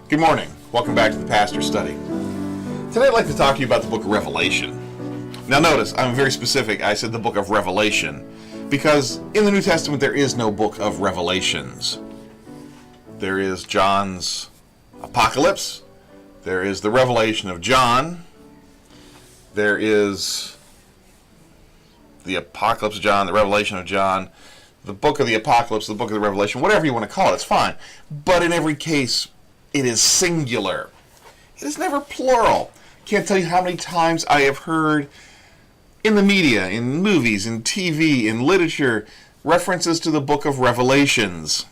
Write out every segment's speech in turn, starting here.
Good morning. Welcome back to the Pastor Study. Today I'd like to talk to you about the book of Revelation. Now notice, I'm very specific. I said the book of Revelation because in the New Testament there is no book of Revelations. There is John's Apocalypse. There is the Revelation of John. There is the Apocalypse of John, the Revelation of John, the book of the Apocalypse, the book of the Revelation, whatever you want to call it, it's fine. But in every case, it is singular. It is never plural. Can't tell you how many times I have heard in the media, in movies, in TV, in literature, references to the book of Revelations.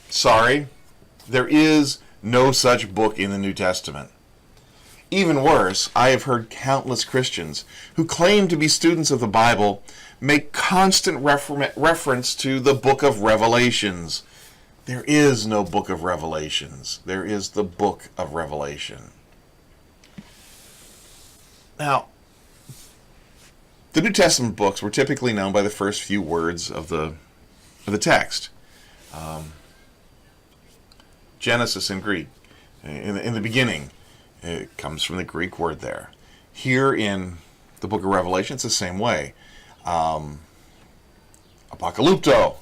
Sorry, there is no such book in the New Testament. Even worse, I have heard countless Christians who claim to be students of the Bible make constant reference to the book of Revelations. There is no book of Revelations. There is the book of Revelation. Now, the New Testament books were typically known by the first few words of the text. Genesis in Greek, in the beginning, it comes from the Greek word there. Here in the book of Revelation, it's the same way. Apocalypto,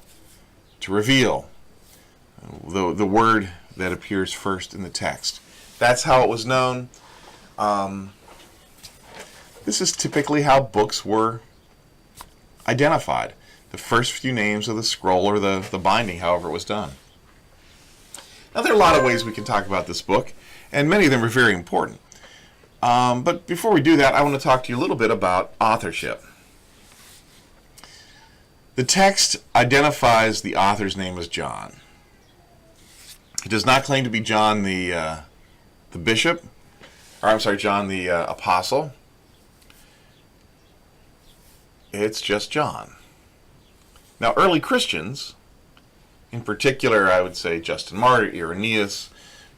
to reveal. The word that appears first in the text. That's how it was known. This is typically how books were identified. The first few names of the scroll or the binding, however it was done. Now there are a lot of ways we can talk about this book, and many of them are very important. But before we do that, I want to talk to you a little bit about authorship. The text identifies the author's name as John. It does not claim to be John the bishop, or I'm sorry, John the apostle. It's just John. Now, early Christians, in particular, I would say Justin Martyr, Irenaeus,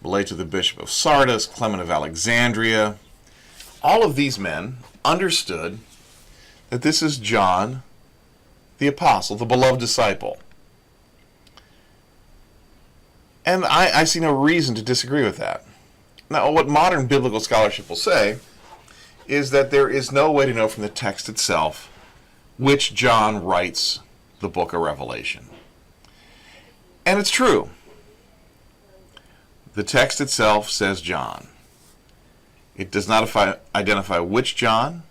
related to the Bishop of Sardis, Clement of Alexandria, all of these men understood that this is John the apostle, the beloved disciple. And I see no reason to disagree with that. Now, what modern biblical scholarship will say is that there is no way to know from the text itself which John writes the book of Revelation. And it's true. The text itself says John. It does not identify which John,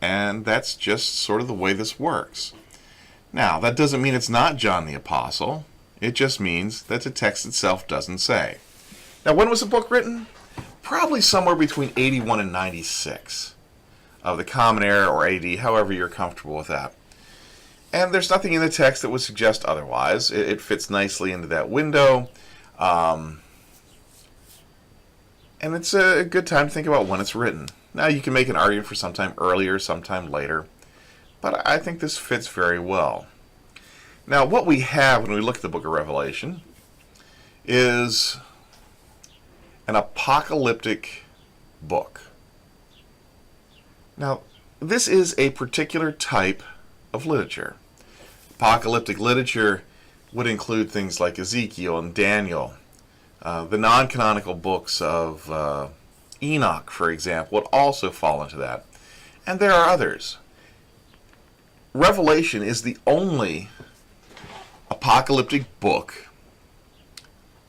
and that's just sort of the way this works. Now, that doesn't mean it's not John the Apostle. It just means that the text itself doesn't say. Now, when was the book written? Probably somewhere between 81 and 96 of the Common Era or AD, however you're comfortable with that. And there's nothing in the text that would suggest otherwise. It fits nicely into that window. And it's a good time to think about when it's written. Now, you can make an argument for sometime earlier, sometime later. But I think this fits very well. Now, what we have when we look at the book of Revelation is an apocalyptic book. Now, this is a particular type of literature. Apocalyptic literature would include things like Ezekiel and Daniel. The non-canonical books of Enoch, for example, would also fall into that. And there are others. Revelation is the only apocalyptic book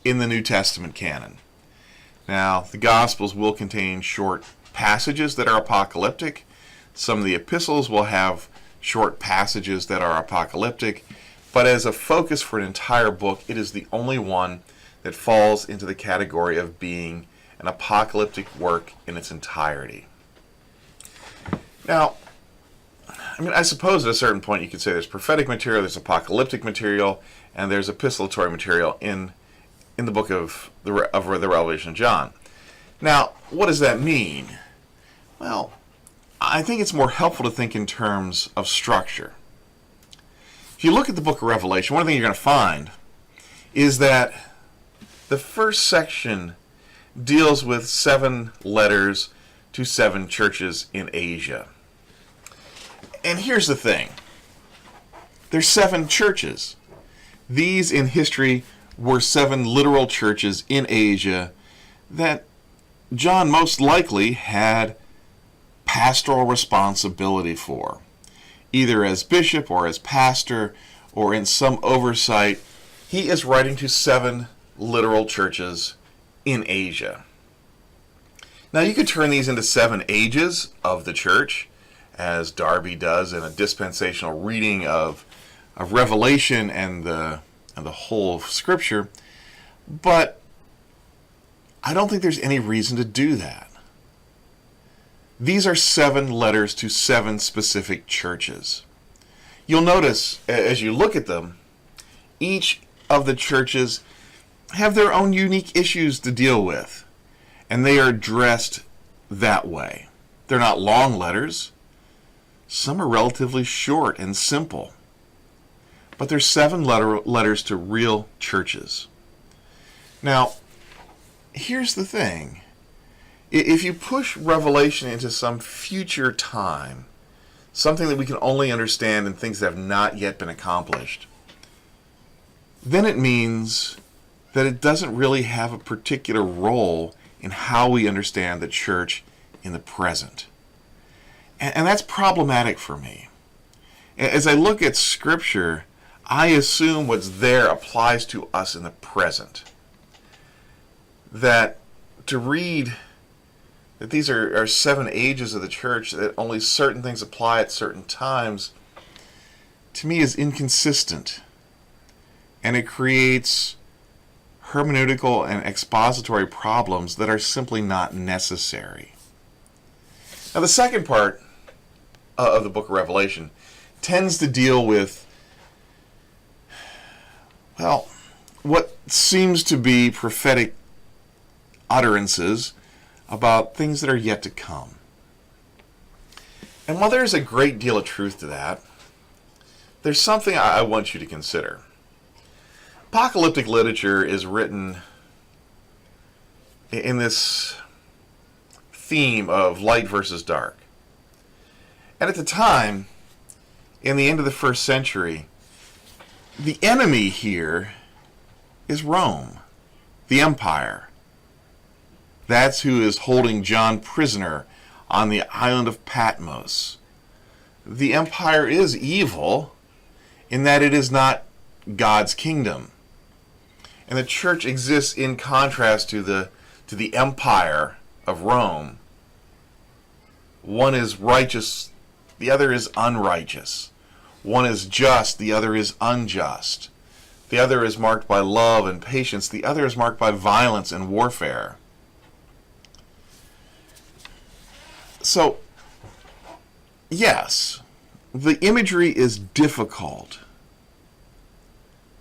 in the New Testament canon. Now, the Gospels will contain short passages that are apocalyptic. Some of the epistles will have short passages that are apocalyptic. But as a focus for an entire book, it is the only one that falls into the category of being an apocalyptic work in its entirety. Now, I suppose at a certain point you could say there's prophetic material, there's apocalyptic material, and there's epistolatory material in the book of the Revelation of John. Now, what does that mean? Well, I think it's more helpful to think in terms of structure. If you look at the book of Revelation, one thing you're going to find is that the first section deals with 7 letters to 7 churches in Asia. And here's the thing. There's 7 churches. These in history were 7 literal churches in Asia that John most likely had pastoral responsibility for, either as bishop or as pastor or in some oversight. He is writing to 7 literal churches in Asia. Now you could turn these into 7 ages of the church, as Darby does in a dispensational reading of Revelation and the whole of Scripture, but I don't think there's any reason to do that. These are 7 letters to 7 specific churches. You'll notice as you look at them, each of the churches have their own unique issues to deal with, and they are addressed that way. They're not long letters. Some are relatively short and simple. But they're 7 letters to real churches. Now, here's the thing. If you push Revelation into some future time, something that we can only understand in things that have not yet been accomplished, then it means that it doesn't really have a particular role in how we understand the church in the present. And that's problematic for me. As I look at Scripture, I assume what's there applies to us in the present. That to read that these are 7 ages of the church, that only certain things apply at certain times, to me is inconsistent. And it creates hermeneutical and expository problems that are simply not necessary. Now the second part of the book of Revelation tends to deal with, well, what seems to be prophetic utterances about things that are yet to come. And while there's a great deal of truth to that, there's something I want you to consider. Apocalyptic literature is written in this theme of light versus dark. And at the time, in the end of the 1st century, the enemy here is Rome, the empire. That's who is holding John prisoner on the island of Patmos. The empire is evil in that it is not God's kingdom. And the church exists in contrast to the empire of Rome. One is righteous, the other is unrighteous. One is just, the other is unjust. The other is marked by love and patience. The other is marked by violence and warfare. So, yes, the imagery is difficult.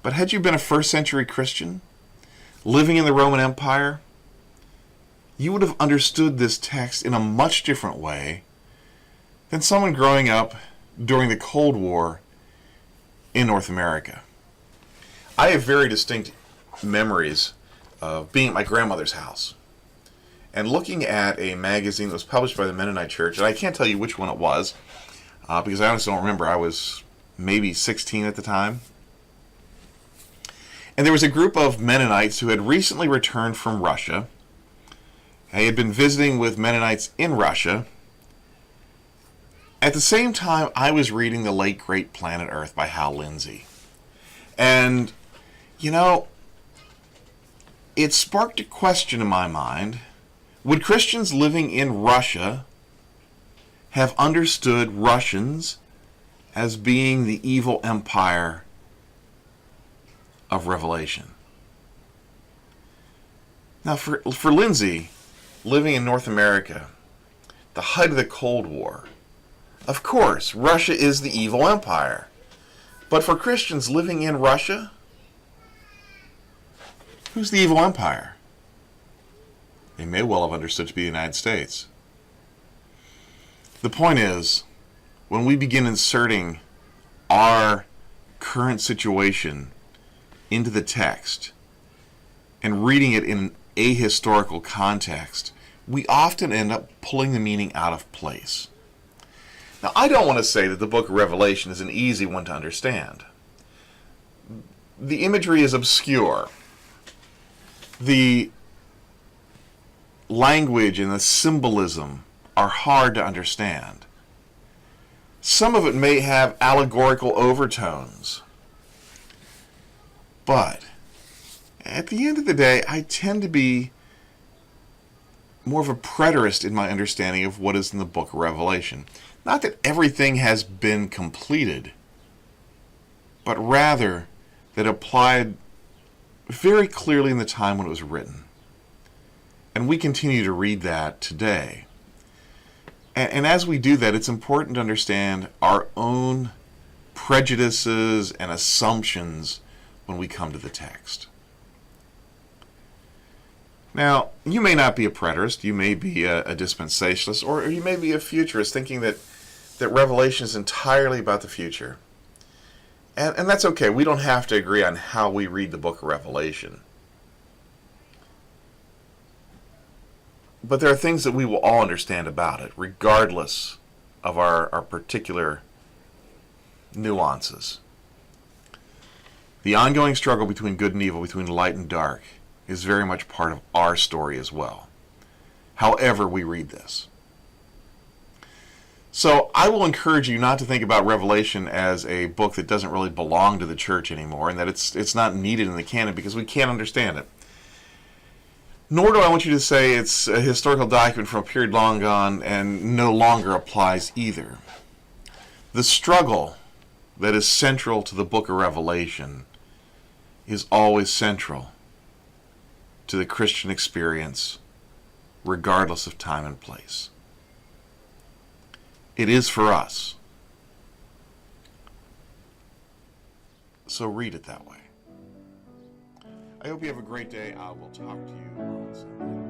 But had you been a 1st century Christian, living in the Roman Empire, you would have understood this text in a much different way than someone growing up during the Cold War in North America. I have very distinct memories of being at my grandmother's house and looking at a magazine that was published by the Mennonite Church, and I can't tell you which one it was, because I honestly don't remember. I was maybe 16 at the time. And there was a group of Mennonites who had recently returned from Russia. They had been visiting with Mennonites in Russia. At the same time, I was reading The Late Great Planet Earth by Hal Lindsey. And, you know, it sparked a question in my mind. Would Christians living in Russia have understood Russians as being the evil empire of Revelation? Now, for Lindsay, living in North America, the height of the Cold War, of course, Russia is the evil empire. But for Christians living in Russia, who's the evil empire? They may well have understood to be the United States. The point is, when we begin inserting our current situation into the text and reading it in an ahistorical context, we often end up pulling the meaning out of place. Now, I don't want to say that the book of Revelation is an easy one to understand. The imagery is obscure. The language and the symbolism are hard to understand. Some of it may have allegorical overtones. But at the end of the day, I tend to be more of a preterist in my understanding of what is in the book of Revelation. Not that everything has been completed, but rather that it applied very clearly in the time when it was written. And we continue to read that today. And as we do that, it's important to understand our own prejudices and assumptions when we come to the text. Now, you may not be a preterist, you may be a dispensationalist, or you may be a futurist, thinking that Revelation is entirely about the future. And that's okay. We don't have to agree on how we read the book of Revelation. But there are things that we will all understand about it, regardless of our particular nuances. The ongoing struggle between good and evil, between light and dark, is very much part of our story as well, however we read this. So I will encourage you not to think about Revelation as a book that doesn't really belong to the church anymore, and that it's not needed in the canon because we can't understand it. Nor do I want you to say it's a historical document from a period long gone and no longer applies either. The struggle that is central to the book of Revelation is always central to the Christian experience, regardless of time and place. It is for us. So read it that way. I hope you have a great day. I will talk to you on Sunday.